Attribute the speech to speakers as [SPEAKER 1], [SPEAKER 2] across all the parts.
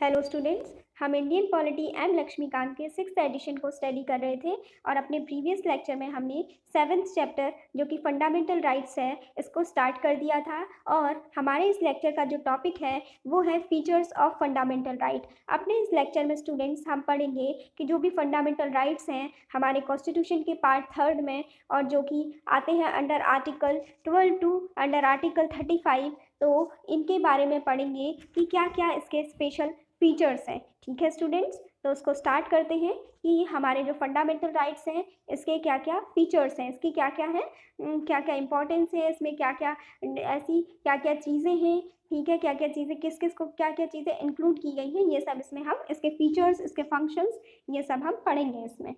[SPEAKER 1] Hello students, हम Indian polity and Laxmikant के 6th addition को स्टडी कर रहे थे और अपने प्रीवियस लेक्चर में हमने 7th चैप्टर जो कि फंडामेंटल राइट्स है इसको स्टार्ट कर दिया था। और हमारे इस लेक्चर का जो टॉपिक है वो है फीचर्स ऑफ फंडामेंटल राइट। अपने इस लेक्चर में स्टूडेंट्स हम पढ़ेंगे कि जो भी फंडामेंटल राइट्स हैं हमारे कॉन्स्टिट्यूशन के पार्ट 3 में और जो कि आते हैं under article 12 to under article 35, तो इनके बारे में पढ़ेंगे कि क्या क्या इसके स्पेशल फीचर्स हैं। ठीक है स्टूडेंट्स, तो उसको स्टार्ट करते हैं कि हमारे जो फंडामेंटल राइट्स हैं इसके क्या क्या फीचर्स हैं, इसकी क्या क्या है, क्या क्या इंपॉर्टेंस है, इसमें क्या क्या ऐसी क्या क्या चीज़ें हैं। ठीक है, क्या क्या चीज़ें किस किस को क्या क्या चीज़ें इंक्लूड की गई हैं, ये सब इसमें हम इसके फीचर्स, इसके फंक्शंस, ये सब हम पढ़ेंगे इसमें।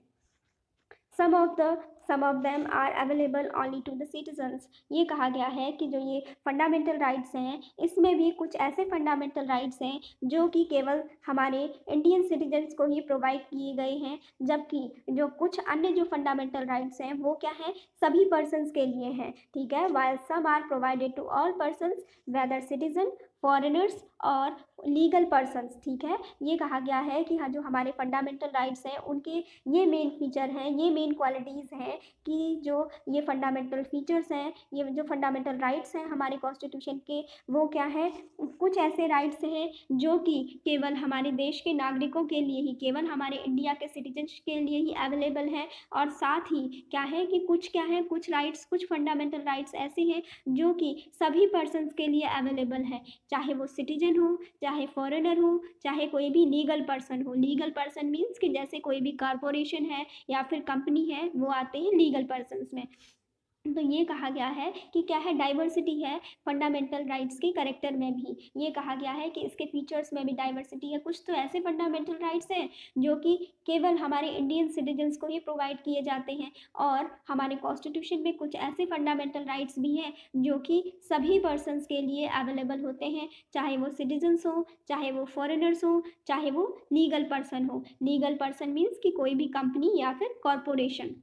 [SPEAKER 1] some of them are available only to the citizens। ये कहा गया है कि जो ये फंडामेंटल राइट्स हैं इसमें भी कुछ ऐसे फंडामेंटल राइट्स हैं जो कि केवल हमारे इंडियन सिटीजन्स को ही प्रोवाइड किए गए हैं, जबकि जो कुछ अन्य जो फंडामेंटल राइट्स हैं वो क्या है, सभी पर्सन्स के लिए हैं। ठीक है, while some are provided to all persons whether citizen, foreigners और लीगल पर्सन्स। ठीक है, ये कहा गया है कि हाँ जो हमारे फंडामेंटल राइट्स हैं उनके ये मेन फीचर हैं, ये मेन क्वालिटीज़ हैं कि जो ये फंडामेंटल फीचर्स हैं, ये जो फंडामेंटल राइट्स हैं हमारे कॉन्स्टिट्यूशन के, वो क्या है, कुछ ऐसे राइट्स हैं जो कि केवल हमारे देश के नागरिकों के लिए ही, केवल हमारे इंडिया के सिटीजन्स के लिए ही अवेलेबल है। और साथ ही क्या है कि कुछ क्या है, कुछ राइट्स, कुछ फंडामेंटल राइट्स ऐसे हैं जो कि सभी पर्सन्स के लिए अवेलेबल है, चाहे वो सिटीजन हो, चाहे फॉरेनर हो, चाहे कोई भी लीगल पर्सन हो। लीगल पर्सन मीन्स कि जैसे कोई भी कॉरपोरेशन है या फिर कंपनी है, वो आते हैं लीगल पर्सन्स में। तो ये कहा गया है कि क्या है, डाइवर्सिटी है फंडामेंटल राइट्स के करेक्टर में भी। ये कहा गया है कि इसके फीचर्स में भी डाइवर्सिटी है। कुछ तो ऐसे फंडामेंटल राइट्स हैं जो कि केवल हमारे इंडियन सिटीजन्स को ही प्रोवाइड किए जाते हैं, और हमारे कॉन्स्टिट्यूशन में कुछ ऐसे फंडामेंटल राइट्स भी हैं जो कि सभी पर्सन्स के लिए अवेलेबल होते हैं, चाहे वो सिटीजन्स हो, चाहे वो फॉरेनर्स हो, चाहे वो लीगल पर्सन हो। लीगल पर्सन मीन्स कि कोई भी कंपनी या फिर कॉरपोरेशन।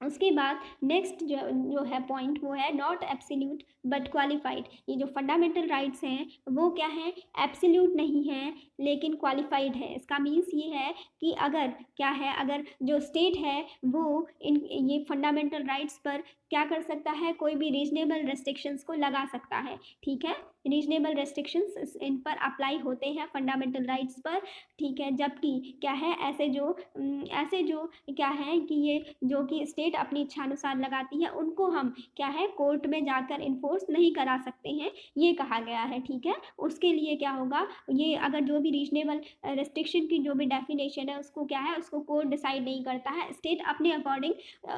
[SPEAKER 1] उसके बाद नेक्स्ट जो है पॉइंट वो है नॉट एब्सोल्यूट बट क्वालिफाइड। ये जो फंडामेंटल राइट्स हैं वो क्या है, एब्सोल्यूट नहीं है लेकिन क्वालिफाइड है। इसका मीन्स ये है कि अगर क्या है, अगर जो स्टेट है वो इन ये फंडामेंटल राइट्स पर क्या कर सकता है, कोई भी रीजनेबल रेस्ट्रिक्शंस को लगा सकता है। ठीक है, रीजनेबल रेस्ट्रिक्शंस इन पर अप्लाई होते हैं फंडामेंटल राइट्स पर। ठीक है, जबकि क्या है, ऐसे जो क्या है कि ये जो कि स्टेट अपनी इच्छानुसार लगाती है उनको हम क्या है, कोर्ट में जाकर इन्फोर्स नहीं करा सकते हैं, ये कहा गया है। ठीक है, उसके लिए क्या होगा, ये अगर जो भी रीजनेबल रेस्ट्रिक्शन की जो भी डेफिनेशन है उसको क्या है, उसको कोर्ट डिसाइड नहीं करता है, स्टेट अपने अकॉर्डिंग,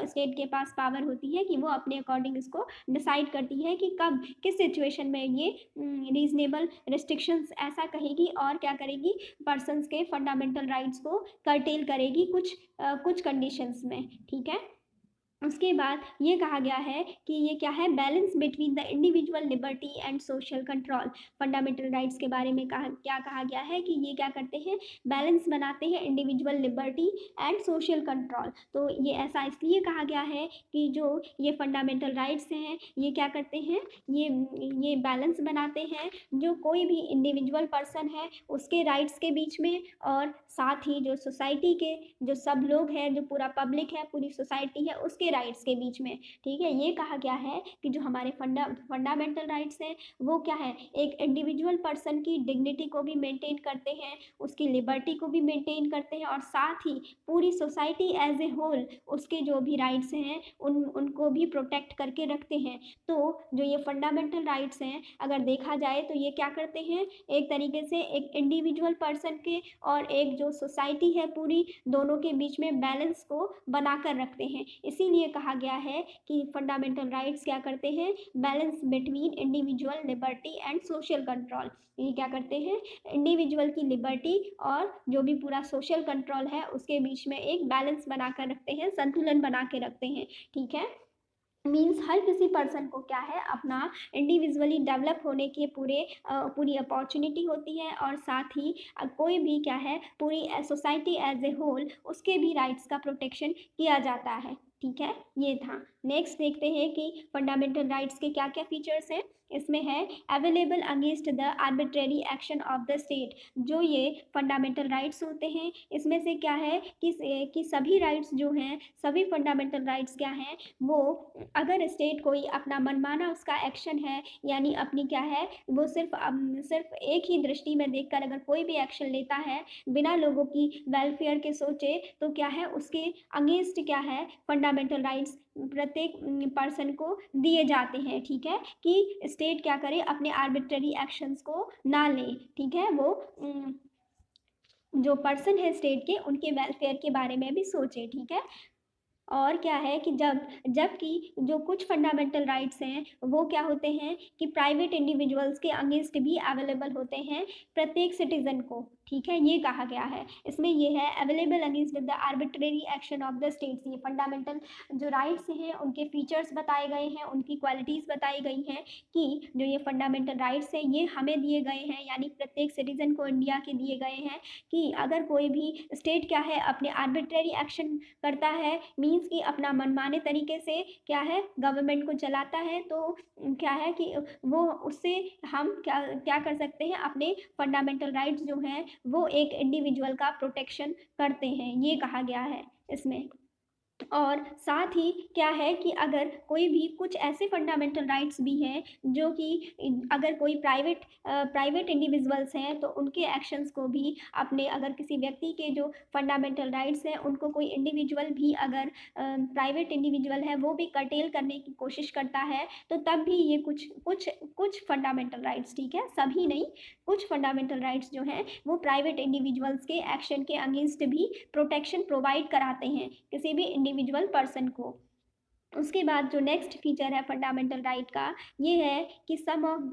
[SPEAKER 1] स्टेट के पास पावर होती है कि वो अपने अकॉर्डिंग इसको डिसाइड करती है कि कब किस सिचुएशन में ये रीजनेबल रेस्ट्रिक्शंस ऐसा कहेगी और क्या करेगी, पर्सन्स के फंडामेंटल राइट्स को कर्टेल करेगी कुछ कंडीशंस में। ठीक है, उसके बाद ये कहा गया है कि ये क्या है, balance between the individual liberty and social control. Fundamental rights के बारे में क्या कहा गया है कि ये क्या करते हैं, बैलेंस बनाते हैं individual liberty and social control. तो ये ऐसा इसलिए कहा गया है कि जो ये फंडामेंटल राइट्स हैं ये क्या करते हैं, ये बैलेंस बनाते हैं जो कोई भी इंडिविजुअल पर्सन है उसके राइट्स के बीच में, और साथ ही जो सोसाइटी के जो सब लोग हैं, जो पूरा पब्लिक है, पूरी सोसाइटी है, उसके राइट्स के बीच में। ठीक है, ये कहा गया है कि जो हमारे फंडामेंटल राइट्स हैं वो क्या है, एक इंडिविजुअल पर्सन की डिग्निटी को भी मेंटेन करते हैं, उसकी लिबर्टी को भी मेंटेन करते हैं, और साथ ही पूरी सोसाइटी एज ए होल उसके जो भी राइट्स हैं उनको भी प्रोटेक्ट करके रखते हैं। तो जो ये फंडामेंटल राइट्स हैं अगर देखा जाए तो ये क्या करते हैं, एक तरीके से एक इंडिविजुअल पर्सन के और एक जो सोसाइटी है पूरी, दोनों के बीच में बैलेंस को बनाकर रखते हैं। इसीलिए कहा गया है कि फंडामेंटल राइट्स क्या करते हैं, balance between individual liberty and social control. ये क्या करते हैं, इंडिविजुअल की लिबर्टी और जो भी पूरा सोशल कंट्रोल है उसके बीच में एक बैलेंस बना कर रखते हैं, संतुलन बना के रखते हैं। ठीक है, मीन्स हर किसी पर्सन को क्या है, अपना इंडिविजुअली डेवलप होने की पूरी अपॉर्चुनिटी होती है, और साथ ही कोई भी क्या है, पूरी सोसाइटी एज ए होल उसके भी राइट्स का प्रोटेक्शन किया जाता है। ठीक है, ये था। नेक्स्ट देखते हैं कि फंडामेंटल राइट्स के क्या क्या फीचर्स हैं। इसमें है available against the arbitrary action of the state. जो ये फंडामेंटल राइट्स होते हैं इसमें से क्या है कि सभी राइट्स जो हैं, सभी फंडामेंटल राइट्स क्या हैं, वो अगर स्टेट कोई अपना मनमाना उसका एक्शन है, यानी अपनी क्या है वो सिर्फ एक ही दृष्टि में देखकर अगर कोई भी एक्शन लेता है बिना लोगों की वेलफेयर के सोचे, तो क्या है उसके अगेंस्ट क्या है फंडामेंटल राइट्स प्रत्येक पर्सन को दिए जाते हैं। ठीक है, कि स्टेट क्या करे अपने आर्बिट्ररी एक्शंस को ना ले। ठीक है, वो जो पर्सन है स्टेट के उनके वेलफेयर के बारे में भी सोचे। ठीक है, और क्या है कि जबकि जो कुछ फंडामेंटल राइट्स हैं वो क्या होते हैं कि प्राइवेट इंडिविजुअल्स के अगेंस्ट भी अवेलेबल होते हैं प्रत्येक सिटीजन को। ठीक है, ये कहा गया है इसमें, ये है available against the arbitrary action of the states. ये फंडामेंटल जो राइट्स हैं उनके फीचर्स बताए गए हैं, उनकी क्वालिटीज़ बताई गई हैं कि जो ये फंडामेंटल राइट्स हैं ये हमें दिए गए हैं, यानी प्रत्येक सिटीजन को इंडिया के दिए गए हैं कि अगर कोई भी स्टेट क्या है अपने आर्बिट्रेरी एक्शन करता है, मीन्स कि अपना मनमाने तरीके से क्या है गवर्नमेंट को चलाता है, तो क्या है कि वो उससे हम क्या क्या कर सकते हैं, अपने फंडामेंटल राइट्स जो हैं वो एक इंडिविजुअल का प्रोटेक्शन करते हैं, ये कहा गया है इसमें। और साथ ही क्या है कि अगर कोई भी कुछ ऐसे फंडामेंटल राइट्स भी हैं जो कि अगर कोई प्राइवेट इंडिविजुअल्स हैं तो उनके एक्शंस को भी अपने, अगर किसी व्यक्ति के जो फंडामेंटल राइट्स हैं उनको कोई इंडिविजुअल भी अगर प्राइवेट इंडिविजुअल है वो भी कर्टेल करने की कोशिश करता है, तो तब भी ये कुछ फंडामेंटल राइट्स, ठीक है सभी नहीं, कुछ फंडामेंटल राइट्स जो हैं वो प्राइवेट इंडिविजुअल्स के एक्शन के अगेंस्ट भी प्रोटेक्शन प्रोवाइड कराते हैं किसी भी इंडिविजुअल पर्सन को। उसके बाद जो नेक्स्ट फीचर है फंडामेंटल राइट का, ये है कि some of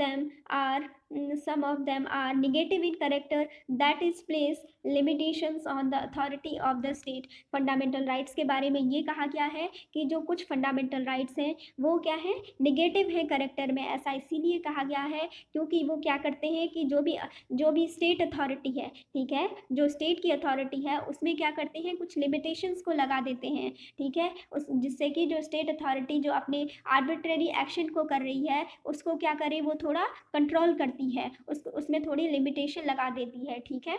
[SPEAKER 1] them are negative in character, that is place limitations on the authority of the state। Fundamental rights के बारे में ये कहा गया है कि जो कुछ फंडामेंटल राइट्स हैं वो क्या है निगेटिव है करेक्टर में। ऐसा इसीलिए कहा गया है क्योंकि वो क्या करते हैं कि जो भी स्टेट अथॉरिटी है, ठीक है, जो स्टेट की अथॉरिटी है उसमें क्या करते हैं कुछ लिमिटेशंस को लगा देते हैं। ठीक है, उस जिससे कि जो स्टेट अथॉरिटी जो अपने आर्बिट्रेरी एक्शन को कर रही है उसको क्या करे, वो थोड़ा कंट्रोल करती है, उसमें थोड़ी लिमिटेशन लगा देती है। ठीक है,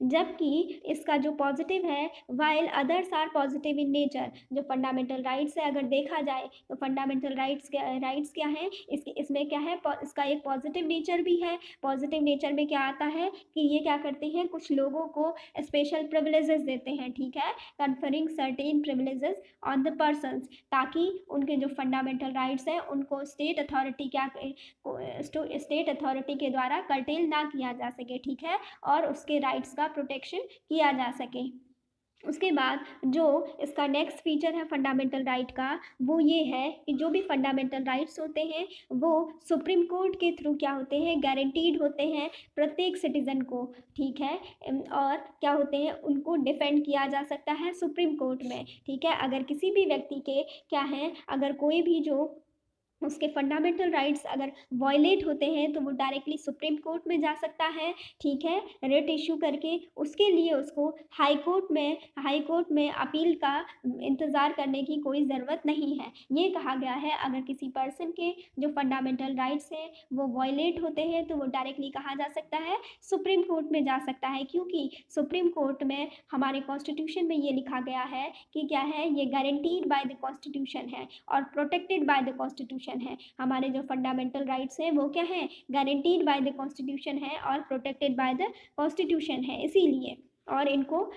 [SPEAKER 1] जबकि इसका जो पॉजिटिव है, while others are positive in nature. जो फंडामेंटल राइट्स है अगर देखा जाए तो फंडामेंटल राइट्स क्या हैं, इसमें क्या है, इसका एक पॉजिटिव नेचर भी है। पॉजिटिव नेचर में क्या आता है कि ये क्या करते हैं कुछ लोगों को स्पेशल प्रिविलेजेस देते हैं। ठीक है, conferring certain privileges on the persons, ताकि उनके जो फंडामेंटल राइट्स हैं उनको स्टेट अथॉरिटी के द्वारा कर्टेल ना किया जा सके। ठीक है, और उसके राइट्स का प्रोटेक्शन किया जा सके। उसके बाद जो इसका नेक्स्ट फीचर है फंडामेंटल राइट का, वो ये है कि जो भी फंडामेंटल राइट्स होते हैं वो सुप्रीम कोर्ट के थ्रू क्या होते हैं गारंटीड होते हैं प्रत्येक सिटीज़न को। ठीक है, और क्या होते हैं उनको डिफेंड किया जा सकता है सुप्रीम कोर्ट में। ठीक है, अगर किसी भी व्यक्ति के क्या है, अगर कोई भी जो उसके फंडामेंटल राइट्स अगर वॉयलेट होते हैं तो वो डायरेक्टली सुप्रीम कोर्ट में जा सकता है। ठीक है, रिट इशू करके, उसके लिए उसको हाई कोर्ट में अपील का इंतज़ार करने की कोई ज़रूरत नहीं है। ये कहा गया है अगर किसी पर्सन के जो फंडामेंटल राइट्स हैं वो वॉयलेट होते हैं तो वो डायरेक्टली कहा जा सकता है सुप्रीम कोर्ट में जा सकता है, क्योंकि सुप्रीम कोर्ट में हमारे कॉन्स्टिट्यूशन में ये लिखा गया है कि क्या है, ये गारंटीड बाय द कॉन्स्टिट्यूशन है और प्रोटेक्टेड बाय द कॉन्स्टिट्यूशन है। हमारे जो फंडामेंटल राइट्स हैं वो क्या है गारंटीड बाय द कॉन्स्टिट्यूशन है और प्रोटेक्टेड बाय द कॉन्स्टिट्यूशन है, इसीलिए और इनको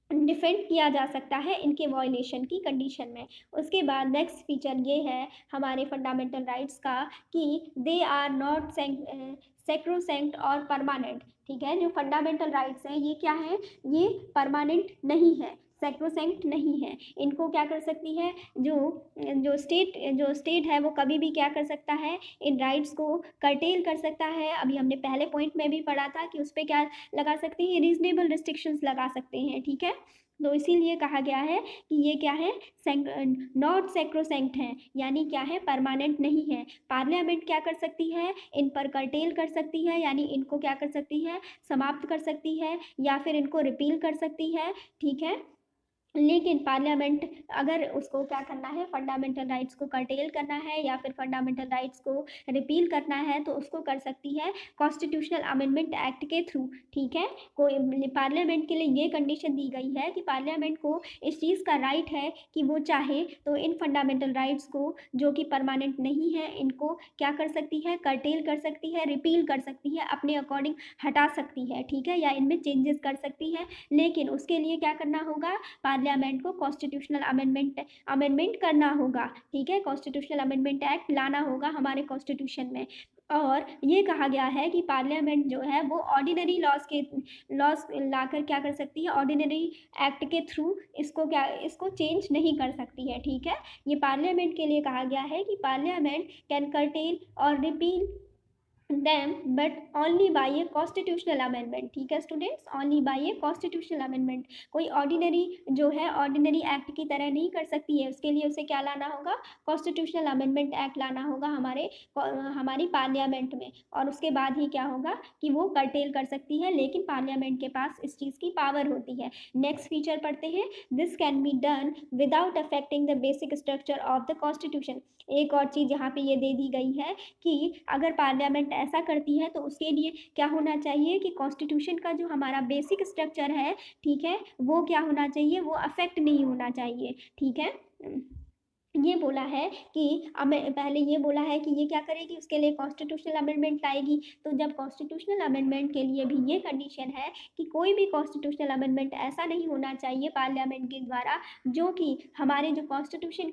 [SPEAKER 1] डिफेंड किया जा सकता है इनके वॉयलेशन की कंडीशन में। उसके बाद नेक्स्ट फीचर ये है हमारे फंडामेंटल राइट्स का कि दे आर नॉट सैक्रोसैंक्ट और परमानेंट। ठीक है, जो फंडामेंटल राइट्स हैं ये क्या है, ये परमानेंट नहीं है, सैक्रोसैंक्ट नहीं है। इनको क्या कर सकती है, जो स्टेट है वो कभी भी क्या कर सकता है, इन राइट्स को कर्टेल कर सकता है। अभी हमने पहले पॉइंट में भी पढ़ा था कि उस पर क्या लगा सकते हैं, रीजनेबल रिस्ट्रिक्शंस लगा सकते हैं। ठीक है, तो इसीलिए कहा गया है कि ये क्या है नॉट सैक्रोसैंक्ट है, यानी क्या है परमानेंट नहीं है। पार्लियामेंट क्या कर सकती है, इन पर कर्टेल कर सकती है, यानी इनको क्या कर सकती है समाप्त कर सकती है या फिर इनको रिपील कर सकती है। ठीक है, लेकिन पार्लियामेंट अगर उसको क्या करना है, फंडामेंटल राइट्स को कर्टेल करना है या फिर फंडामेंटल राइट्स को रिपील करना है तो उसको कर सकती है कॉन्स्टिट्यूशनल अमेंडमेंट एक्ट के थ्रू। ठीक है, कोई पार्लियामेंट के लिए ये कंडीशन दी गई है कि पार्लियामेंट को इस चीज़ का राइट है कि वो चाहे तो इन फंडामेंटल राइट्स को जो कि परमानेंट नहीं है इनको क्या कर सकती है, कर्टेल कर सकती है, रिपील कर सकती है, अपने अकॉर्डिंग हटा सकती है। ठीक है, या इनमें चेंजेस कर सकती है, लेकिन उसके लिए क्या करना होगा, पार्लियामेंट को कॉन्स्टिट्यूशनल अमेंडमेंट करना होगा। ठीक है, कॉन्स्टिट्यूशनल अमेंडमेंट एक्ट लाना होगा हमारे कॉन्स्टिट्यूशन में। और ये कहा गया है कि पार्लियामेंट जो है वो ऑर्डिनरी लॉज लाकर क्या कर सकती है, ऑर्डिनरी एक्ट के थ्रू इसको चेंज नहीं कर सकती है। ठीक है, ये पार्लियामेंट के लिए कहा गया है कि पार्लियामेंट कैन कर्टेल और repeal them but only by a constitutional amendment। ठीक है students, only by a constitutional amendment। कोई ऑर्डिनरी जो है ऑर्डिनरी एक्ट की तरह नहीं कर सकती है, उसके लिए उसे क्या लाना होगा, कॉन्स्टिट्यूशनल अमेंडमेंट एक्ट लाना होगा हमारी पार्लियामेंट में, और उसके बाद ही क्या होगा कि वो कर्टेल कर सकती है, लेकिन पार्लियामेंट के पास इस चीज़ की पावर होती है। नेक्स्ट फीचर पढ़ते हैं, this can be done without affecting the basic structure of the constitution. एक और चीज़ यहाँ पे ये दे दी गई है कि अगर पार्लियामेंट ऐसा करती है तो उसके लिए क्या होना चाहिए कि कॉन्स्टिट्यूशन का जो हमारा बेसिक स्ट्रक्चर है, ठीक है, वो क्या होना चाहिए, वो अफेक्ट नहीं होना चाहिए। ठीक है, ये बोला है कि पहले ये बोला है कि ये क्या करेगी, उसके लिए कॉन्स्टिट्यूशनल अमेंडमेंट लाएगी। तो जब कॉन्स्टिट्यूशनल अमेंडमेंट के लिए भी ये कंडीशन है कि कोई भी कॉन्स्टिट्यूशनल अमेंडमेंट ऐसा नहीं होना चाहिए पार्लियामेंट के द्वारा जो कि हमारे जो कॉन्स्टिट्यूशन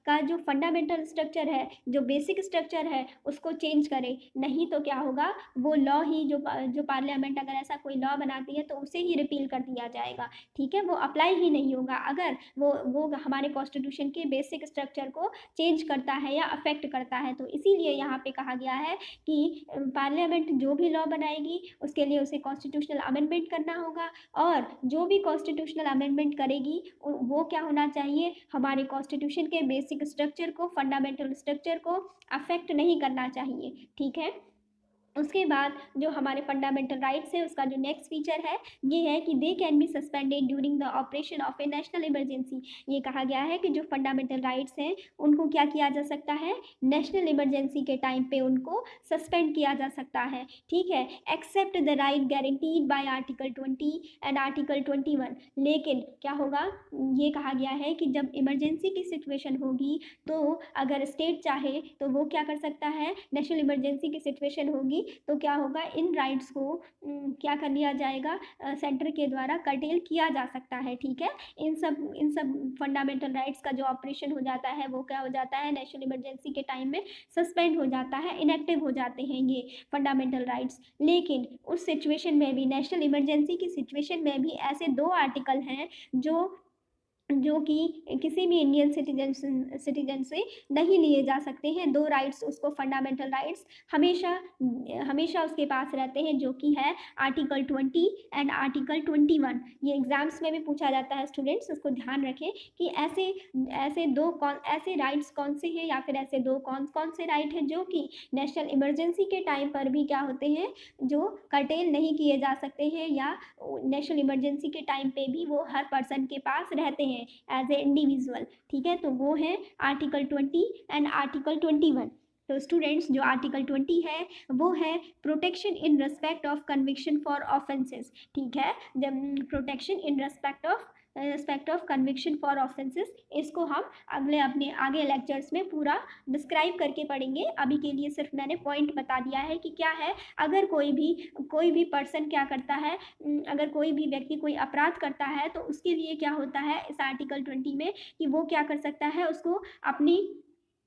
[SPEAKER 1] का जो फंडामेंटल स्ट्रक्चर है, जो बेसिक स्ट्रक्चर है, उसको चेंज करे। नहीं तो क्या होगा, वो लॉ ही जो पार्लियामेंट अगर ऐसा कोई लॉ बनाती है तो उसे ही रिपील कर दिया जाएगा। ठीक है, वो अप्लाई ही नहीं होगा अगर वो हमारे कॉन्स्टिट्यूशन के बेसिक स्ट्रक्चर को चेंज करता है या अफेक्ट करता है। तो इसीलिए यहाँ पे कहा गया है कि पार्लियामेंट जो भी लॉ बनाएगी उसके लिए उसे कॉन्स्टिट्यूशनल अमेंडमेंट करना होगा, और जो भी कॉन्स्टिट्यूशनल अमेंडमेंट करेगी वो क्या होना चाहिए, हमारे कॉन्स्टिट्यूशन के बेसिक स्ट्रक्चर को, फंडामेंटल स्ट्रक्चर को अफेक्ट नहीं करना चाहिए। ठीक है, उसके बाद जो हमारे फंडामेंटल राइट्स है उसका जो नेक्स्ट फीचर है ये है कि they can be suspended during the operation of A national emergency. ये कहा गया है कि जो फंडामेंटल राइट्स हैं उनको क्या किया जा सकता है, नेशनल इमरजेंसी के टाइम पे उनको सस्पेंड किया जा सकता है। ठीक है, except the right guaranteed by article 20 and article 21। लेकिन क्या होगा, ये कहा गया है कि जब इमरजेंसी की सिचुएशन होगी तो अगर स्टेट चाहे तो वो क्या कर सकता है, नेशनल इमरजेंसी की सिचुएशन होगी तो क्या होगा, इन राइट्स को क्या कर लिया जाएगा, सेंटर के द्वारा कर्टेल किया जा सकता है। ठीक है, इन सब फंडामेंटल राइट्स का जो ऑपरेशन हो जाता है वो क्या हो जाता है, नेशनल इमरजेंसी के टाइम में सस्पेंड हो जाता है, इनएक्टिव हो जाते हैं ये फंडामेंटल राइट्स। लेकिन उस सिचुएशन में भी, नेशनल इमरजेंसी की सिचुएशन में भी ऐसे 2 आर्टिकल हैं जो कि किसी भी इंडियन सिटीजन से नहीं लिए जा सकते हैं। 2 राइट्स उसको, फंडामेंटल राइट्स हमेशा उसके पास रहते हैं, जो कि है आर्टिकल 20 एंड आर्टिकल 21। ये एग्जाम्स में भी पूछा जाता है स्टूडेंट्स, उसको ध्यान रखें कि ऐसे राइट्स कौन से हैं, या फिर ऐसे 2 कौन से राइट हैं जो कि नेशनल इमरजेंसी के टाइम पर भी क्या होते हैं, जो कर्टेल नहीं किए जा सकते हैं, या नेशनल इमरजेंसी के टाइम पे भी वो हर पर्सन के पास रहते हैं एज ए इंडिविजुअल। ठीक है, तो वो है आर्टिकल 20 एंड आर्टिकल 21। तो स्टूडेंट्स जो आर्टिकल 20 है वो है protection in respect of conviction for offences. ठीक है, जब protection in respect of conviction for offences, इसको हम अपने आगे लेक्चर्स में पूरा डिस्क्राइब करके पढ़ेंगे। अभी के लिए सिर्फ मैंने पॉइंट बता दिया है कि क्या है, अगर कोई भी पर्सन क्या करता है, अगर कोई भी व्यक्ति कोई अपराध करता है तो उसके लिए क्या होता है इस आर्टिकल 20 में कि वो क्या कर सकता है, उसको अपनी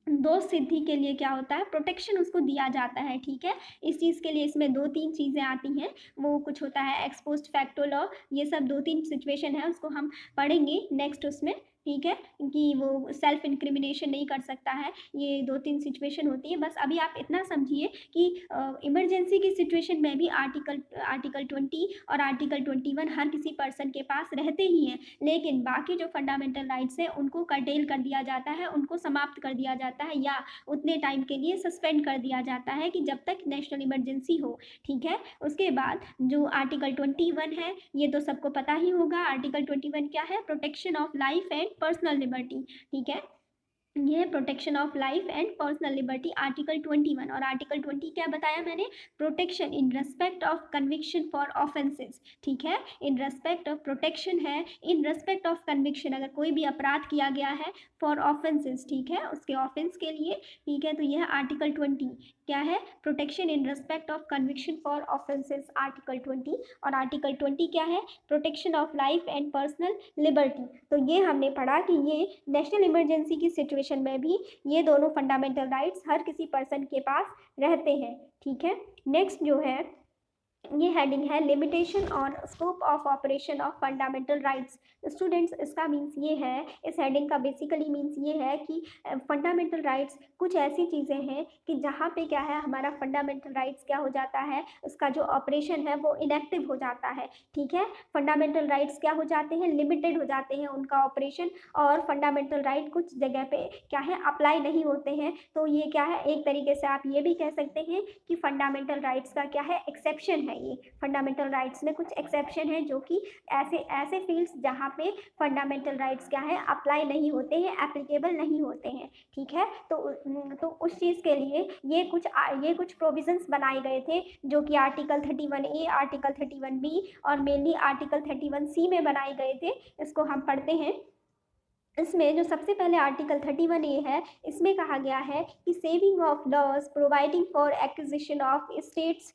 [SPEAKER 1] दोष सिद्धि के लिए क्या होता है, प्रोटेक्शन उसको दिया जाता है। ठीक है, इस चीज़ के लिए इसमें 2-3 चीज़ें आती हैं, वो कुछ होता है एक्स पोस्ट फैक्टो लॉ, ये सब 2-3 सिचुएशन है, उसको हम पढ़ेंगे नेक्स्ट उसमें। ठीक है, कि वो सेल्फ इंक्रिमिनेशन नहीं कर सकता है। ये 2-3 सिचुएशन होती है। बस अभी आप इतना समझिए कि इमरजेंसी की सिचुएशन में भी आर्टिकल 20 और आर्टिकल 21 हर किसी पर्सन के पास रहते ही हैं, लेकिन बाकी जो फंडामेंटल राइट्स हैं उनको कर्टेल कर दिया जाता है, उनको समाप्त कर दिया जाता है या उतने टाइम के लिए सस्पेंड कर दिया जाता है कि जब तक नेशनल इमरजेंसी हो, ठीक है। उसके बाद जो आर्टिकल 21 है, ये तो सबको पता ही होगा। आर्टिकल 21 क्या है? Protection of life and personal liberty, ठीक है। ये है protection of life and personal liberty, article 21। और आर्टिकल 20 क्या बताया मैंने? Protection in respect of conviction for offences, ठीक है। इन रेस्पेक्ट ऑफ प्रोटेक्शन है, इन रेस्पेक्ट ऑफ कन्विक्शन, अगर कोई भी अपराध किया गया है फॉर ऑफेंसेस, ठीक है, उसके ऑफेंस के लिए, ठीक है। तो यह है आर्टिकल 20 क्या है? Protection in respect of conviction for offences, article 20। और आर्टिकल 20 क्या है? Protection of life and personal liberty. तो ये हमने पढ़ा कि ये नेशनल इमरजेंसी की सिचुएशन में भी ये दोनों फंडामेंटल राइट्स हर किसी पर्सन के पास रहते हैं, ठीक है। नेक्स्ट जो है ये हेडिंग है limitation on scope of operation of fundamental rights. Students, इसका मीन्स ये है, इस हेडिंग का बेसिकली मीन्स ये है कि फंडामेंटल राइट्स कुछ ऐसी चीज़ें हैं कि जहाँ पे क्या है, हमारा फंडामेंटल राइट्स क्या हो जाता है, उसका जो ऑपरेशन है वो इनएक्टिव हो जाता है, ठीक है। फंडामेंटल राइट्स क्या हो जाते हैं? लिमिटेड हो जाते हैं उनका ऑपरेशन, और फंडामेंटल राइट कुछ जगह पे क्या है, अप्लाई नहीं होते हैं। तो ये क्या है, एक तरीके से आप ये भी कह सकते हैं कि फंडामेंटल राइट्स का क्या है, एक्सेप्शन है। ये फंडामेंटल राइट्स में कुछ एक्सेप्शन है, जो कि ऐसे फील्ड्स जहाँ पे फंडामेंटल राइट्स क्या है, अप्लाई नहीं होते हैं, एप्लीकेबल नहीं होते हैं, ठीक है। तो उस चीज़ के लिए ये कुछ प्रोविजंस बनाए गए थे, जो कि आर्टिकल 31A, आर्टिकल 31B और मेनली आर्टिकल 31C में बनाए गए थे। इसको हम पढ़ते हैं। इसमें जो सबसे पहले आर्टिकल 31A है, इसमें कहा गया है कि saving of laws providing for acquisition of states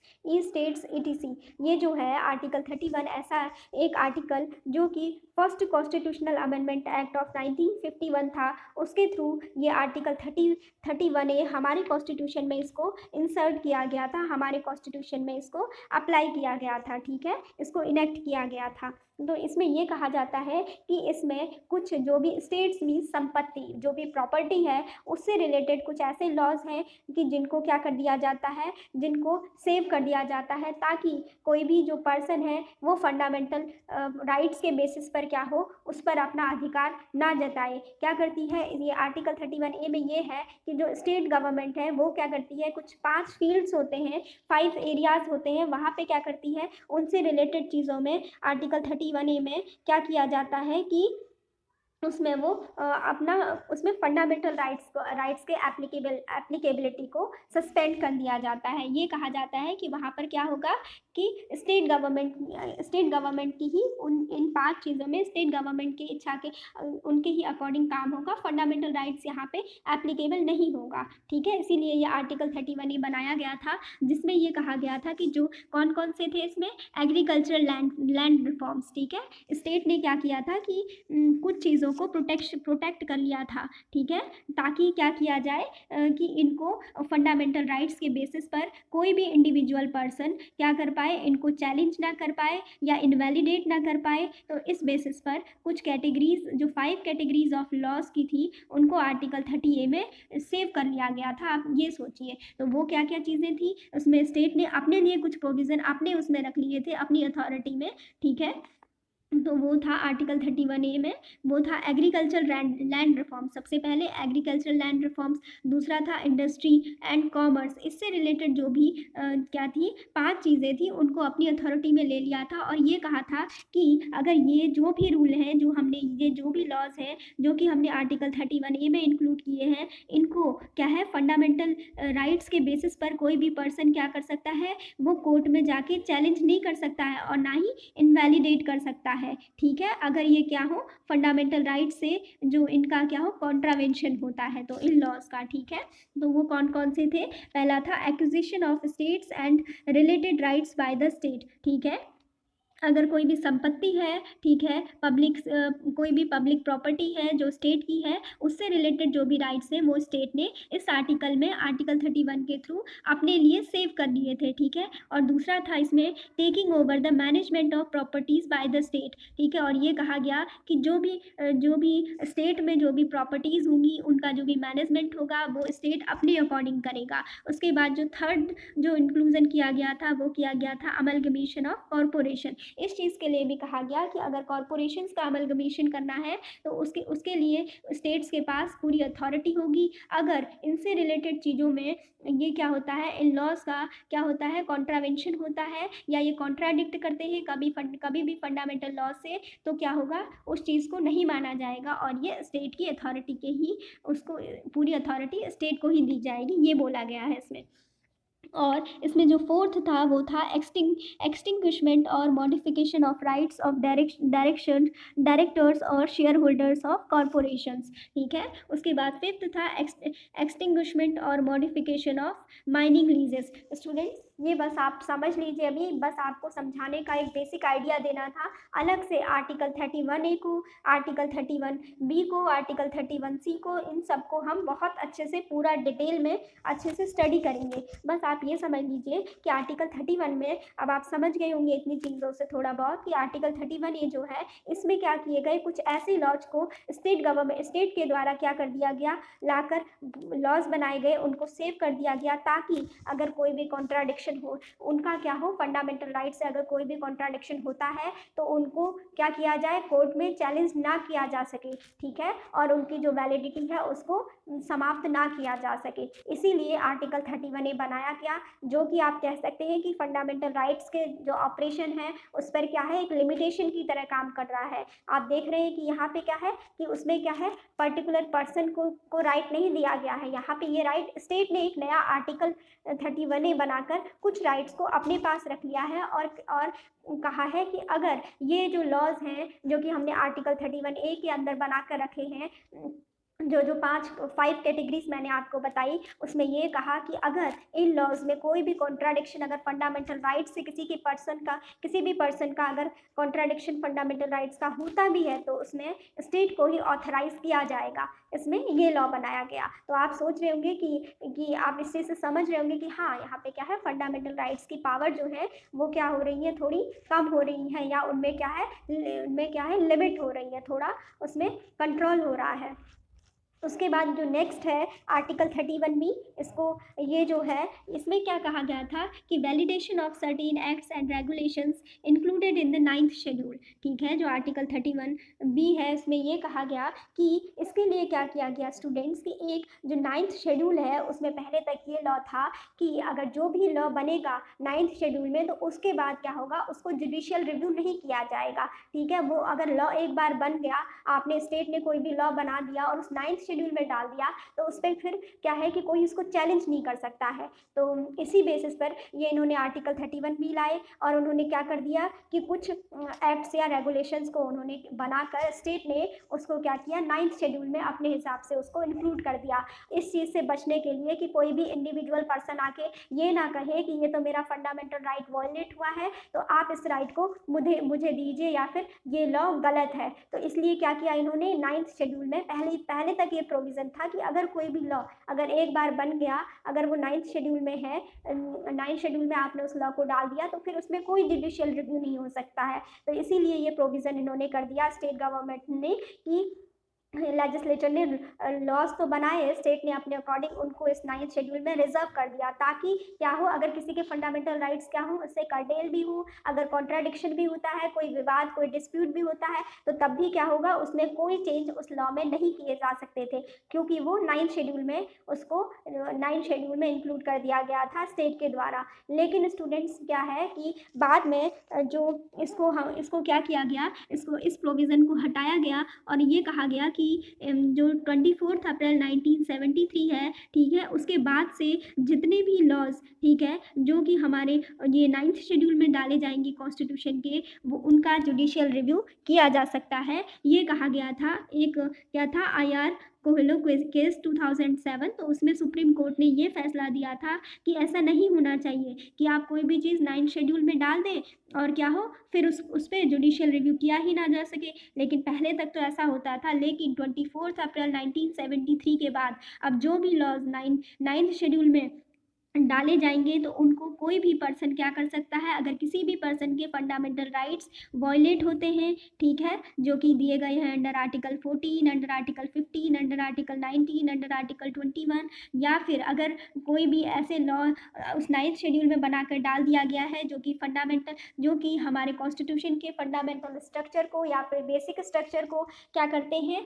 [SPEAKER 1] ETC। ये जो है आर्टिकल 31 ऐसा एक आर्टिकल जो कि first constitutional amendment act of 1951 था, उसके थ्रू ये आर्टिकल 31A हमारे कॉन्स्टिट्यूशन में इसको इंसर्ट किया गया था, हमारे कॉन्स्टिट्यूशन में इसको अप्लाई किया गया था, ठीक है, इसको इनेक्ट किया गया था। तो इसमें ये कहा जाता है कि इसमें कुछ जो भी स्टेट्स मीन्स संपत्ति, जो भी प्रॉपर्टी है, उससे रिलेटेड कुछ ऐसे लॉज हैं कि जिनको क्या कर दिया जाता है, जिनको सेव कर दिया जाता है, ताकि कोई भी जो पर्सन है वो फंडामेंटल राइट्स के बेसिस पर क्या हो, उस पर अपना अधिकार ना जताए। क्या करती है ये आर्टिकल 31A में? ये है कि जो स्टेट गवर्नमेंट है वो क्या करती है, कुछ 5 फील्ड्स होते हैं, 5 एरियाज होते हैं, वहाँ पे क्या करती है, उनसे रिलेटेड चीज़ों में आर्टिकल 31A में क्या किया जाता है कि उसमें वो अपना उसमें फंडामेंटल राइट्स के एप्लीकेबिलिटी को सस्पेंड कर दिया जाता है। ये कहा जाता है कि वहाँ पर क्या होगा कि स्टेट गवर्नमेंट की ही इन 5 चीज़ों में स्टेट गवर्नमेंट की इच्छा के उनके ही अकॉर्डिंग काम होगा, फंडामेंटल राइट्स यहाँ पे एप्लीकेबल नहीं होगा, ठीक है। इसीलिए ये आर्टिकल 31A बनाया गया था, जिसमें ये कहा गया था कि जो कौन कौन से थे इसमें, एग्रीकल्चरल लैंड रिफॉर्म्स, ठीक है। स्टेट ने क्या किया था कि कुछ चीज़ों को प्रोटेक्ट कर लिया था, ठीक है, ताकि क्या किया जाए कि इनको फंडामेंटल राइट्स के बेसिस पर कोई भी इंडिविजुअल पर्सन क्या कर पाए, इनको चैलेंज ना कर पाए या इनवैलिडेट ना कर पाए। तो इस बेसिस पर कुछ कैटेगरीज, जो 5 कैटेगरीज ऑफ लॉज की थी, उनको आर्टिकल 30A में सेव कर लिया गया था। आप ये सोचिए, तो वो क्या क्या चीज़ें थी, उसमें स्टेट ने अपने लिए कुछ प्रोविज़न अपने उसमें रख लिए थे, अपनी अथॉरिटी में, ठीक है। तो वो था आर्टिकल 31A में, वो था एग्रीकल्चर लैंड रिफॉर्म, सबसे पहले एग्रीकल्चर लैंड रिफॉर्म्स। दूसरा था इंडस्ट्री एंड कॉमर्स, इससे रिलेटेड जो भी क्या थी, 5 चीज़ें थी, उनको अपनी अथॉरिटी में ले लिया था, और ये कहा था कि अगर ये जो भी रूल हैं, ये जो भी लॉज हैं जो कि हमने आर्टिकल 31A में इंक्लूड किए हैं, इनको क्या है, फंडामेंटल राइट्स के बेसिस पर कोई भी पर्सन क्या कर सकता है, वो कोर्ट में जाके चैलेंज नहीं कर सकता है और ना ही इनवैलिडेट कर सकता है, ठीक है, अगर ये क्या हो, फंडामेंटल राइट से जो इनका क्या हो, कॉन्ट्रावेंशन होता है तो इन लॉज का, ठीक है। तो वो कौन कौन से थे? पहला था acquisition of states and related rights by the state, ठीक है। अगर कोई भी संपत्ति है, ठीक है, कोई भी पब्लिक प्रॉपर्टी है जो स्टेट की है, उससे रिलेटेड जो भी राइट्स हैं वो स्टेट ने इस आर्टिकल में आर्टिकल 31 के थ्रू अपने लिए सेव कर लिए थे, ठीक है। और दूसरा था इसमें taking over the management of properties by the state, ठीक है। और ये कहा गया कि जो भी स्टेट में जो भी प्रॉपर्टीज़ होंगी उनका जो भी मैनेजमेंट होगा वो स्टेट अपने अकॉर्डिंग करेगा। उसके बाद जो थर्ड जो इंक्लूजन किया गया था वो किया गया था अमलगमेशन ऑफ कॉरपोरेशन। इस चीज़ के लिए भी कहा गया कि अगर कॉरपोरेशंस का अमलगमेशन करना है तो उसके लिए स्टेट्स के पास पूरी अथॉरिटी होगी। अगर इनसे रिलेटेड चीज़ों में ये क्या होता है, इन लॉज का क्या होता है, कॉन्ट्रावेंशन होता है या ये कॉन्ट्राडिक्ट करते हैं कभी भी फंडामेंटल लॉ से, तो क्या होगा, उस चीज़ को नहीं माना जाएगा और ये स्टेट की अथॉरिटी के ही उसको पूरी अथॉरिटी स्टेट को ही दी जाएगी, ये बोला गया है इसमें। और इसमें जो फोर्थ था वो था एक्सटिंग्विशमेंट और modification of rights of directors और शेयर होल्डर्स ऑफ कॉरपोरेशंस, ठीक है। उसके बाद फिफ्थ था एक्सटिंग्विशमेंट और मॉडिफिकेशन ऑफ माइनिंग लीजेस। स्टूडेंट्स ये बस आप समझ लीजिए, अभी बस आपको समझाने का एक बेसिक आइडिया देना था। अलग से आर्टिकल 31A को, आर्टिकल 31B को, आर्टिकल 31C को, इन सबको हम बहुत अच्छे से पूरा डिटेल में अच्छे से स्टडी करेंगे। बस आप ये समझ लीजिए कि आर्टिकल 31 में अब आप समझ गए होंगे इतनी चीज़ों से थोड़ा बहुत कि आर्टिकल 31A जो है इसमें क्या किए गए, कुछ ऐसे लॉज को स्टेट के द्वारा क्या कर दिया गया, लाकर लॉज बनाए गए, उनको सेव कर दिया गया ताकि अगर कोई भी कॉन्ट्राडिक्शन हो, उनका क्या हो, फंडामेंटल राइट से अगर कोई भी कॉन्ट्राडिक्शन होता है तो उनको क्या किया जाए, कोर्ट में चैलेंज ना किया जा सके, ठीक है, और उनकी जो वैलिडिटी है उसको समाप्त ना किया जा सके। इसीलिए आर्टिकल 31A बनाया गया, जो कि आप कह सकते हैं कि फंडामेंटल राइट्स के जो ऑपरेशन है उस पर क्या है, एक लिमिटेशन की तरह काम कर रहा है। आप देख रहे हैं कि यहाँ पे क्या है कि उसमें क्या है, पर्टिकुलर पर्सन को राइट नहीं दिया गया है। यहाँ पे ये राइट स्टेट ने एक नया आर्टिकल 31A बनाकर कुछ राइट्स को अपने पास रख लिया है और कहा है कि अगर ये जो लॉज हैं जो कि हमने आर्टिकल 31A के अंदर बना कर रखे हैं, जो 5 कैटेगरीज मैंने आपको बताई, उसमें ये कहा कि अगर इन लॉज में कोई भी कॉन्ट्राडिक्शन अगर फंडामेंटल राइट से किसी भी पर्सन का अगर कॉन्ट्राडिक्शन फंडामेंटल राइट्स का होता भी है तो उसमें स्टेट को ही ऑथराइज किया जाएगा। इसमें ये लॉ बनाया गया। तो आप सोच रहे होंगे कि आप इस चीज़ से समझ रहे होंगे कि हाँ, यहाँ पे क्या है, फंडामेंटल राइट्स की पावर जो है वो क्या हो रही है, थोड़ी कम हो रही है, या उनमें क्या है लिमिट हो रही है, थोड़ा उसमें कंट्रोल हो रहा है। उसके बाद जो नेक्स्ट है आर्टिकल 31B, इसको ये जो है इसमें क्या कहा गया था कि validation of certain acts and regulations included in the 9th schedule, ठीक है। जो आर्टिकल 31B है इसमें ये कहा गया कि इसके लिए क्या किया गया स्टूडेंट्स की, एक जो 9th शेड्यूल है उसमें पहले तक ये लॉ था कि अगर जो भी लॉ बनेगा 9th शेड्यूल में तो उसके बाद क्या होगा, उसको जुडिशियल रिव्यू नहीं किया जाएगा, ठीक है। वो अगर लॉ एक बार बन गया, आपने स्टेट ने कोई भी लॉ बना दिया और उस 9th शेड्यूल में डाल दिया तो उस पर फिर क्या है कि कोई इसको चैलेंज नहीं कर सकता है। तो इसी बेसिस पर ये इन्होंने आर्टिकल 31B लाए और उन्होंने क्या कर दिया कि कुछ एक्ट्स या रेगुलेशंस को उन्होंने बनाकर स्टेट ने उसको क्या किया, 9th शेड्यूल में अपने हिसाब से उसको इंक्लूड कर दिया। इस चीज़ से बचने के लिए कि कोई भी इंडिविजुअल पर्सन आके ये ना कहे कि ये तो मेरा फंडामेंटल राइट वॉयलेट हुआ है तो आप इस राइट को मुझे दीजिए या फिर ये लॉ गलत है। तो इसलिए क्या किया इन्होंने, 9th शेड्यूल में पहले तक ये प्रोविज़न था कि अगर कोई भी लॉ अगर एक बार बन गया, अगर वो 9th शेड्यूल में है, 9th शेड्यूल में आपने उस लॉ को डाल दिया तो फिर उसमें कोई जुडिशियल रिव्यू नहीं हो सकता है। तो इसीलिए ये प्रोविज़न इन्होंने कर दिया स्टेट गवर्नमेंट ने कि लेजिस्लेचर ने लॉज तो बनाए, स्टेट ने अपने अकॉर्डिंग उनको इस 9th शेड्यूल में रिजर्व कर दिया ताकि क्या हो, अगर किसी के फंडामेंटल राइट्स क्या हो उससे कर्टेल भी हो, अगर कॉन्ट्राडिक्शन भी होता है, कोई विवाद कोई डिस्प्यूट भी होता है तो तब भी क्या होगा, उसमें कोई चेंज उस लॉ में नहीं किए जा सकते थे क्योंकि वो 9th शेड्यूल में उसको 9th शेड्यूल में इंक्लूड कर दिया गया था स्टेट के द्वारा। लेकिन स्टूडेंट्स क्या है कि बाद में जो इसको क्या किया गया, इस प्रोविज़न को हटाया गया और ये कहा गया कि जो 24 अप्रैल 1973 है, ठीक है, उसके बाद से जितने भी लॉज, ठीक है, जो कि हमारे ये 9th शेड्यूल में डाले जाएंगे कॉन्स्टिट्यूशन के, वो उनका जुडिशियल रिव्यू किया जा सकता है। ये कहा गया था, एक क्या था, कोहेलो केस 2007, तो उसमें सुप्रीम कोर्ट ने ये फैसला दिया था कि ऐसा नहीं होना चाहिए कि आप कोई भी चीज़ 9th शेड्यूल में डाल दें और क्या हो फिर उस पे जुडिशियल रिव्यू किया ही ना जा सके। लेकिन पहले तक तो ऐसा होता था, लेकिन 24 अप्रैल 1973 के बाद अब जो भी लॉज 9th शेड्यूल में डाले जाएंगे तो उनको कोई भी पर्सन क्या कर सकता है, अगर किसी भी पर्सन के फंडामेंटल राइट्स वायलेट होते हैं, ठीक है, जो कि दिए गए हैं under article 14, under article 15, under article 19, under article 21, या फिर अगर कोई भी ऐसे लॉ उस 9th शेड्यूल में बनाकर डाल दिया गया है जो कि फंडामेंटल, जो कि हमारे कॉन्स्टिट्यूशन के फंडामेंटल स्ट्रक्चर को या फिर बेसिक स्ट्रक्चर को क्या करते हैं,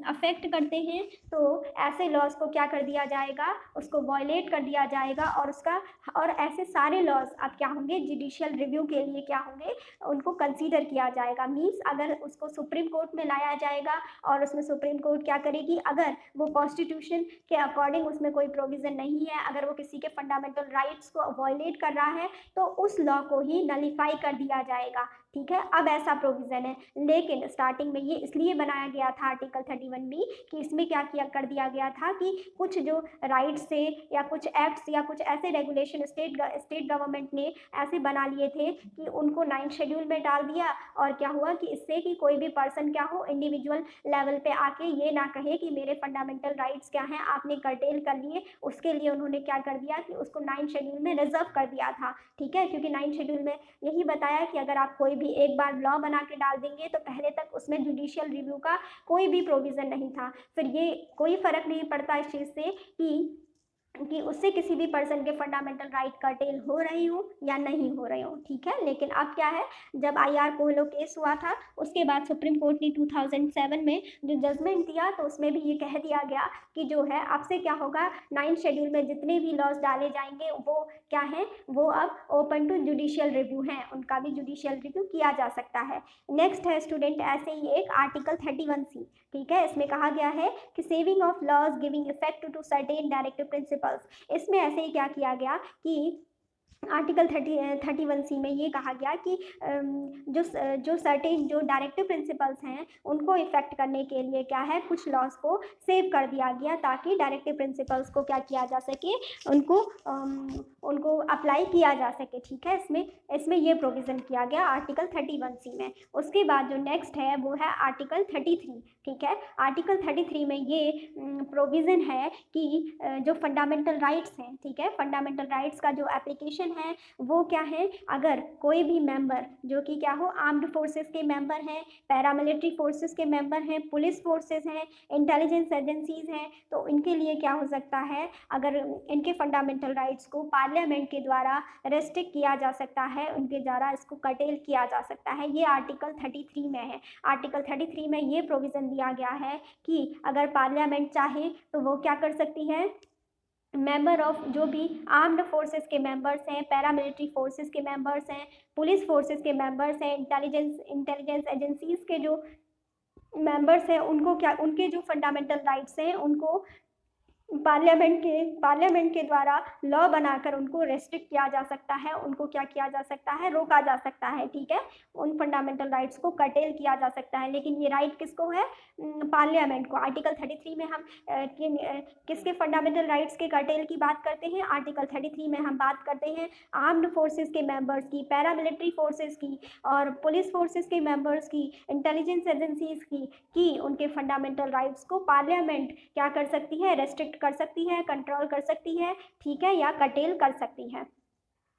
[SPEAKER 1] अफेक्ट करते हैं, तो ऐसे लॉज को क्या कर दिया जाएगा, उसको वायलेट कर दिया जाएगा और ऐसे सारे लॉज अब क्या होंगे, जुडिशियल रिव्यू के लिए क्या होंगे, उनको कंसीडर किया जाएगा। मीन्स अगर उसको सुप्रीम कोर्ट में लाया जाएगा और उसमें सुप्रीम कोर्ट क्या करेगी, अगर वो कॉन्स्टिट्यूशन के अकॉर्डिंग उसमें कोई प्रोविज़न नहीं है, अगर वो किसी के फंडामेंटल राइट्स को वायलेट कर रहा है, तो उस लॉ को ही नलीफाई कर दिया जाएगा। ठीक है, अब ऐसा प्रोविज़न है, लेकिन स्टार्टिंग में ये इसलिए बनाया गया था आर्टिकल 31B कि इसमें क्या किया कर दिया गया था कि कुछ जो राइट्स थे या कुछ एक्ट्स या कुछ ऐसे रेगुलेशन स्टेट गवर्नमेंट ने ऐसे बना लिए थे कि उनको 9th शेड्यूल में डाल दिया, और क्या हुआ कि इससे कि कोई भी पर्सन क्या हो, इंडिविजुअल लेवल पे आके ये ना कहे कि मेरे फंडामेंटल राइट्स क्या हैं, आपने कर्टेल कर लिए, उसके लिए उन्होंने क्या कर दिया कि उसको 9th शेड्यूल में रिजर्व कर दिया था। ठीक है, क्योंकि 9th शेड्यूल में यही बताया कि अगर आप कोई भी एक बार लॉ बना के डाल देंगे तो पहले तक उसमें जुडिशियल रिव्यू का कोई भी प्रोविज़न नहीं था। फिर ये कोई फ़र्क नहीं पड़ता इस चीज़ से कि उससे किसी भी पर्सन के फंडामेंटल राइट कर्टेल हो रही हो या नहीं हो रहे हो। ठीक है, लेकिन अब क्या है, जब IR कोहेलो केस हुआ था उसके बाद सुप्रीम कोर्ट ने 2007 में जो जजमेंट दिया तो उसमें भी ये कह दिया गया कि जो है अब से क्या होगा, 9th शेड्यूल में जितने भी लॉज डाले जाएंगे वो क्या है, वो अब ओपन टू जुडिशियल रिव्यू हैं, उनका भी जुडिशियल रिव्यू किया जा सकता है। नेक्स्ट है स्टूडेंट ऐसे ही एक आर्टिकल 31C। ठीक है, इसमें कहा गया है कि saving of laws giving effect to certain directive principles. इसमें ऐसे ही क्या किया गया कि आर्टिकल 31C में ये कहा गया कि जो सर्टेन जो डायरेक्टिव प्रिंसिपल्स हैं उनको इफेक्ट करने के लिए क्या है, कुछ लॉज को सेव कर दिया गया ताकि डायरेक्टिव प्रिंसिपल्स को क्या किया जा सके, उनको अप्लाई किया जा सके। ठीक है, इसमें ये प्रोविज़न किया गया आर्टिकल 31C में। उसके बाद जो नेक्स्ट है वो है आर्टिकल 33। ठीक है, आर्टिकल 33 में ये प्रोविज़न है कि जो फंडामेंटल राइट्स हैं, ठीक है, फंडामेंटल राइट्स का जो एप्लीकेशन है वो क्या है, अगर कोई भी मेंबर जो कि क्या हो, आर्म्ड फोर्सेस के मेंबर हैं, पैरामिलिट्री फोर्सेस के मेंबर हैं, पुलिस फोर्सेस हैं, इंटेलिजेंस एजेंसीज हैं, तो इनके लिए क्या हो सकता है, अगर इनके फंडामेंटल राइट्स को पार्लियामेंट के द्वारा रेस्ट्रिक्ट किया जा सकता है, उनके द्वारा इसको कर्टेल किया जा सकता है। ये आर्टिकल 33 में है। आर्टिकल 33 में ये प्रोविज़न दिया गया है कि अगर पार्लियामेंट चाहे तो वो क्या कर सकती है, मेंबर ऑफ जो भी आर्म्ड फोर्सेस के मेंबर्स हैं, पैरामिलिट्री फोर्सेस के मेंबर्स हैं, पुलिस फोर्सेस के मेंबर्स हैं, इंटेलिजेंस एजेंसीज के जो मेंबर्स हैं, उनको क्या, उनके जो फंडामेंटल राइट्स हैं उनको पार्लियामेंट के द्वारा लॉ बनाकर उनको रेस्ट्रिक्ट किया जा सकता है, उनको क्या किया जा सकता है, रोका जा सकता है। ठीक है, उन फंडामेंटल राइट्स को कर्टेल किया जा सकता है, लेकिन ये राइट किसको है, पार्लियामेंट को। आर्टिकल 33 में हम किसके फंडामेंटल राइट्स के कर्टेल की बात करते हैं, आर्टिकल 33 में हम बात करते हैं आर्म्ड फोर्सेस के मेंबर्स की, पैरामिलिट्री फोर्सेस की और पुलिस फोर्सेस के मेंबर्स की, इंटेलिजेंस एजेंसीज की उनके फंडामेंटल राइट्स को पार्लियामेंट क्या कर सकती है, रेस्ट्रिक्ट कर सकती है, कंट्रोल कर सकती है, ठीक है, या कर्टेल कर सकती है।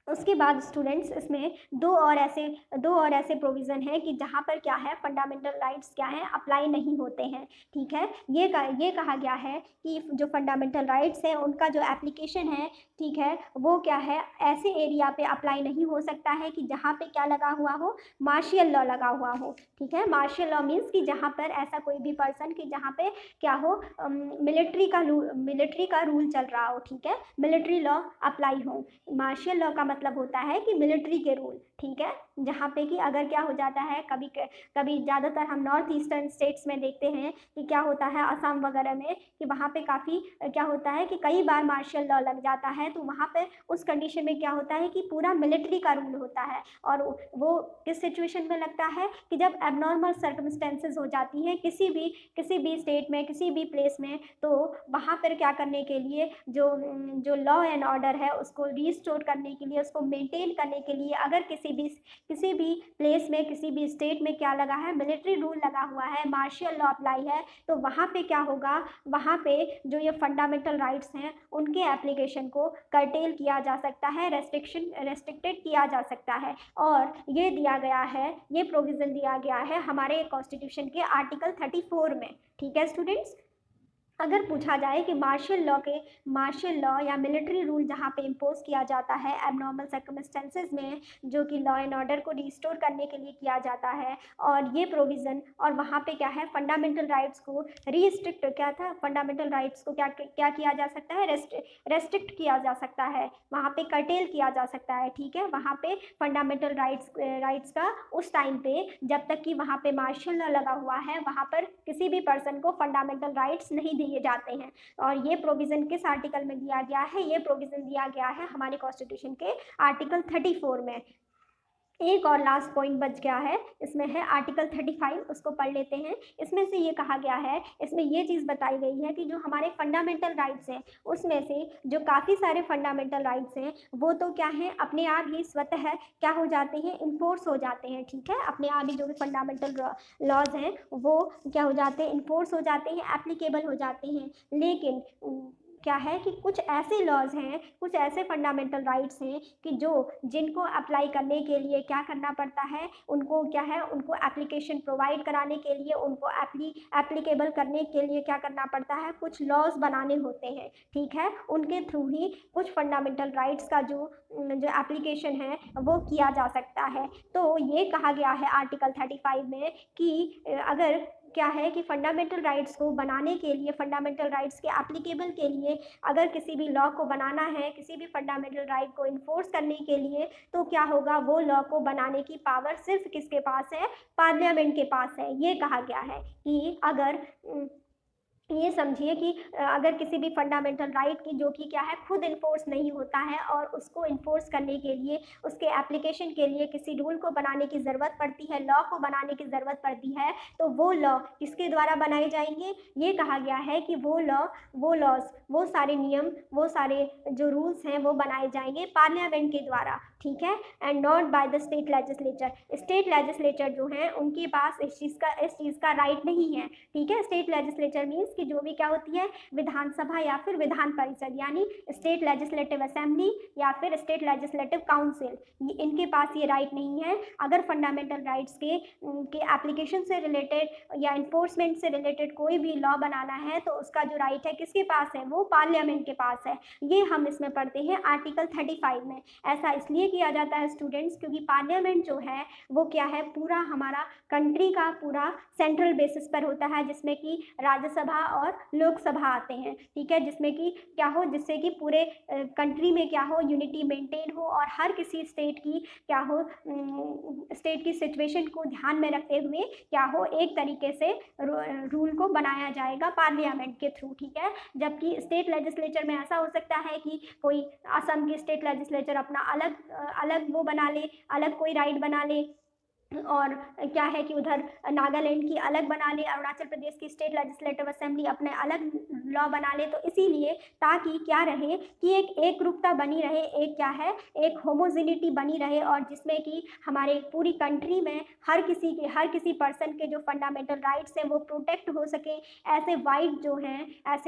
[SPEAKER 1] उसके बाद स्टूडेंट्स इसमें दो और ऐसे प्रोविज़न हैं कि जहाँ पर क्या है, फंडामेंटल राइट्स क्या हैं, अप्लाई नहीं होते हैं। ठीक है, ये कहा गया है कि जो फंडामेंटल राइट्स हैं उनका जो एप्लीकेशन है, ठीक है, वो क्या है, ऐसे एरिया पे अप्लाई नहीं हो सकता है कि जहाँ पे क्या लगा हुआ हो, मार्शियल लॉ लगा हुआ हो। ठीक है, मार्शियल लॉ मीन्स कि जहाँ पर ऐसा कोई भी पर्सन कि जहाँ पे क्या हो, मिलिट्री का रूल चल रहा हो। ठीक है, मिलिट्री लॉ अप्लाई हो। मार्शियल लॉ का मतलब होता है कि मिलिट्री के रूल। ठीक है, जहाँ पे कि अगर क्या हो जाता है, कभी कभी ज़्यादातर हम नॉर्थ ईस्टर्न स्टेट्स में देखते हैं कि क्या होता है असम वगैरह में, कि वहाँ पे काफ़ी क्या होता है कि कई बार मार्शल लॉ लग जाता है। तो वहाँ पे उस कंडीशन में क्या होता है कि पूरा मिलिट्री का रूल होता है। और वो किस सिचुएशन में लगता है कि जब एबनॉर्मल सर्कमस्टेंसेस हो जाती हैं किसी भी स्टेट में, किसी भी प्लेस में, तो वहाँ पर क्या करने के लिए जो जो लॉ एंड ऑर्डर है उसको रिस्टोर करने के लिए, उसको मेंटेन करने के लिए, अगर किसी भी प्लेस में, किसी भी स्टेट में क्या लगा है, मिलिट्री रूल लगा हुआ है, मार्शियल लॉ अप्लाई है, तो वहाँ पे क्या होगा, वहाँ पे जो ये फंडामेंटल राइट्स हैं उनके एप्लीकेशन को कर्टेल किया जा सकता है, रेस्ट्रिक्टेड किया जा सकता है। और ये दिया गया है, ये प्रोविज़न दिया गया है हमारे कॉन्स्टिट्यूशन के आर्टिकल 34 में। ठीक है स्टूडेंट्स। अगर पूछा जाए कि मार्शल लॉ या मिलिट्री रूल जहाँ पे इम्पोज किया जाता है एबनॉर्मल सर्कमस्टेंसेज में, जो कि लॉ एंड ऑर्डर को रिस्टोर करने के लिए किया जाता है, और ये प्रोविज़न, और वहाँ पे क्या है, फंडामेंटल राइट्स को रिस्ट्रिक्ट, क्या था, फंडामेंटल राइट्स को क्या किया जा सकता है, रेस्ट्रिक्ट किया जा सकता है, वहाँ पे कर्टेल किया जा सकता है। ठीक है, वहाँ पे फंडामेंटल राइट्स का उस टाइम पे, जब तक कि वहाँ पे मार्शल लॉ लगा हुआ है, वहाँ पर किसी भी पर्सन को फंडामेंटल राइट्स नहीं दिए जाते हैं। और ये प्रोविज़न किस आर्टिकल में दिया गया है, ये प्रोविज़न दिया गया है हमारे कॉन्स्टिट्यूशन के आर्टिकल 34 में। एक और लास्ट पॉइंट बच गया है, इसमें है आर्टिकल 35, उसको पढ़ लेते हैं। इसमें से ये कहा गया है, इसमें ये चीज़ बताई गई है कि जो हमारे फंडामेंटल राइट्स हैं उसमें से जो काफ़ी सारे फंडामेंटल राइट्स हैं वो तो क्या हैं, अपने आप ही स्वतः क्या हो जाते हैं, इन्फोर्स हो जाते हैं। ठीक है, अपने आप ही जो भी फंडामेंटल लॉज हैं वो क्या हो जाते हैं, इन्फोर्स हो जाते हैं, एप्लीकेबल हो जाते हैं। लेकिन क्या है कि कुछ ऐसे लॉज हैं, कुछ ऐसे फंडामेंटल राइट्स हैं कि जिनको अप्लाई करने के लिए क्या करना पड़ता है, उनको क्या है, उनको एप्लीकेशन प्रोवाइड कराने के लिए, उनको एप्लीकेबल करने के लिए क्या करना पड़ता है, कुछ लॉज बनाने होते हैं। ठीक है, उनके थ्रू ही कुछ फंडामेंटल राइट्स का जो एप्लीकेशन है वो किया जा सकता है। तो ये कहा गया है आर्टिकल 35 में कि अगर क्या है कि फंडामेंटल राइट्स को बनाने के लिए, फंडामेंटल राइट्स के एप्लीकेबल के लिए, अगर किसी भी लॉ को बनाना है, किसी भी फंडामेंटल राइट को इन्फोर्स करने के लिए, तो क्या होगा, वो लॉ को बनाने की पावर सिर्फ किसके पास है, पार्लियामेंट के पास है। ये कहा गया है कि अगर ये समझिए कि अगर किसी भी फंडामेंटल राइट की, जो कि क्या है, खुद इन्फोर्स नहीं होता है और उसको इन्फोर्स करने के लिए, उसके एप्लीकेशन के लिए किसी रूल को बनाने की ज़रूरत पड़ती है, लॉ को बनाने की ज़रूरत पड़ती है, तो वो लॉ किसके द्वारा बनाए जाएंगे, ये कहा गया है कि वो लॉज, वो सारे नियम, वो सारे जो रूल्स हैं वो बनाए जाएंगे पार्लियामेंट के द्वारा। ठीक है, and not by the state legislature. State legislature जो हैं उनके पास इस चीज़ का राइट नहीं है। ठीक है, स्टेट लेजिस्लेचर मीन्स कि जो भी क्या होती है, विधानसभा या फिर विधान परिषद, यानी स्टेट लेजिस्लेटिव असेंबली या फिर स्टेट लेजिस्लेटिव काउंसिल, इनके पास ये राइट नहीं है। अगर फंडामेंटल राइट्स के एप्लीकेशन से रिलेटेड या इन्फोर्समेंट से रिलेटेड कोई भी लॉ बनाना है तो उसका जो राइट है किसके पास है, वो पार्लियामेंट के पास है। ये हम इसमें पढ़ते हैं आर्टिकल 35 में। ऐसा इसलिए किया जाता है स्टूडेंट्स, क्योंकि पार्लियामेंट जो है वो क्या है, पूरा हमारा कंट्री का पूरा सेंट्रल बेसिस पर होता है, जिसमें कि राज्यसभा और लोकसभा आते हैं। ठीक है, जिसमें कि क्या हो, जिससे कि पूरे कंट्री में क्या हो, यूनिटी मेंटेन हो, और हर किसी स्टेट की क्या हो, स्टेट की सिचुएशन को ध्यान में रखते हुए क्या हो, एक तरीके से रूल को बनाया जाएगा पार्लियामेंट के थ्रू। ठीक है, जबकि स्टेट लेजिस्लेचर में ऐसा हो सकता है कि कोई असम की स्टेट लेजिस्लेचर अपना अलग वो बना ले, अलग कोई राइट बना ले, और क्या है कि उधर नागालैंड की अलग बना ले, अरुणाचल प्रदेश की स्टेट लेजिस्लेटिव असेंबली अपने अलग लॉ बना ले। तो इसीलिए ताकि क्या रहे कि एक रूपता बनी रहे, एक क्या है, एक होमोजिनिटी बनी रहे, और जिसमें कि हमारे पूरी कंट्री में हर किसी पर्सन के जो फंडामेंटल राइट्स हैं वो प्रोटेक्ट हो सके। ऐसे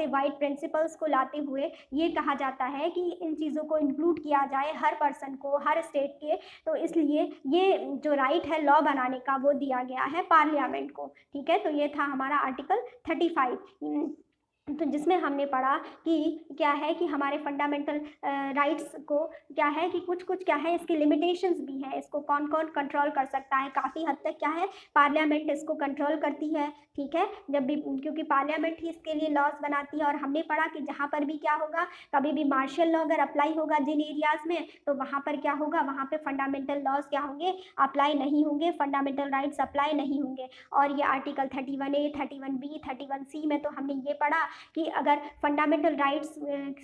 [SPEAKER 1] वाइड प्रिंसिपल्स को लाते हुए ये कहा जाता है कि इन चीज़ों को इंक्लूड किया जाए हर पर्सन को, हर स्टेट के। तो इसलिए ये जो राइट है लॉ बनाने का वो दिया गया है पार्लियामेंट को। ठीक है, तो ये था हमारा आर्टिकल 35। तो जिसमें हमने पढ़ा कि क्या है कि हमारे फंडामेंटल राइट्स को क्या है कि कुछ-कुछ क्या है इसकी लिमिटेशंस भी हैं, इसको कौन-कौन कंट्रोल कर सकता है, काफ़ी हद तक क्या है पार्लियामेंट इसको कंट्रोल करती है, ठीक है? जब भी क्योंकि पार्लियामेंट ही इसके लिए लॉज़ बनाती है और हमने पढ़ा कि जहाँ पर भी क्या होगा, कभी भी मार्शल लॉ अगर अप्लाई होगा जिन एरियाज़ में, तो वहाँ पर क्या होगा, वहाँ पे फंडामेंटल लॉज़ क्या होंगे, अप्लाई नहीं होंगे, फंडामेंटल राइट्स अप्लाई नहीं होंगे। और ये आर्टिकल 31A, 31B, 31C में तो हमने ये पढ़ा कि अगर फंडामेंटल राइट्स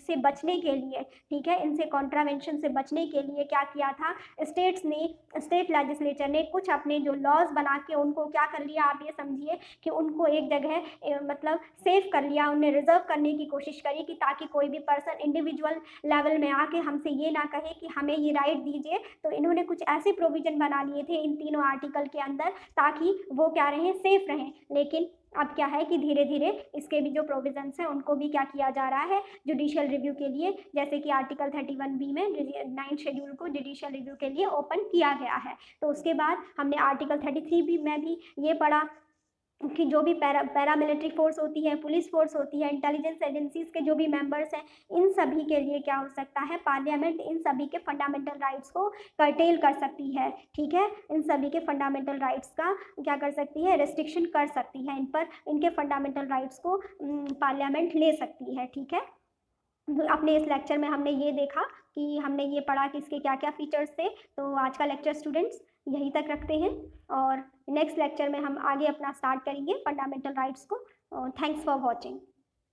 [SPEAKER 1] से बचने के लिए, ठीक है, इनसे कॉन्ट्रावेंशन से बचने के लिए क्या किया था, स्टेट्स ने, स्टेट लेजिस्लेचर ने कुछ अपने जो लॉज बना के उनको क्या कर लिया, आप ये समझिए कि उनको एक जगह मतलब सेव कर लिया, उन्हें रिजर्व करने की कोशिश करी कि ताकि कोई भी पर्सन इंडिविजुअल लेवल में आके हमसे ये ना कहे कि हमें ये राइट दीजिए। तो इन्होंने कुछ ऐसे प्रोविजन बना लिए थे इन तीनों आर्टिकल के अंदर ताकि वो क्या रहें, सेफ रहें। लेकिन अब क्या है कि धीरे-धीरे इसके भी जो प्रोविजंस हैं उनको भी क्या किया जा रहा है, जुडिशियल रिव्यू के लिए, जैसे कि आर्टिकल 31B में 9th शेड्यूल को जुडिशियल रिव्यू के लिए ओपन किया गया है। तो उसके बाद हमने आर्टिकल 33B में भी ये पढ़ा कि जो भी पैरामिलिट्री फोर्स होती है, पुलिस फोर्स होती है, इंटेलिजेंस एजेंसीज़ के जो भी मेंबर्स हैं, इन सभी के लिए क्या हो सकता है, पार्लियामेंट इन सभी के फंडामेंटल राइट्स को कर्टेल कर सकती है, ठीक है? इन सभी के फंडामेंटल राइट्स का क्या कर सकती है, रिस्ट्रिक्शन कर सकती है, इन पर इनके फंडामेंटल राइट्स को पार्लियामेंट ले सकती है, ठीक है? अपने इस लेक्चर में हमने ये देखा कि हमने ये पढ़ा कि इसके क्या-क्या फीचर्स थे। तो आज का लेक्चर स्टूडेंट्स यहीं तक रखते हैं और नेक्स्ट लेक्चर में हम आगे अपना स्टार्ट करेंगे फंडामेंटल राइट्स को। Thanks for watching.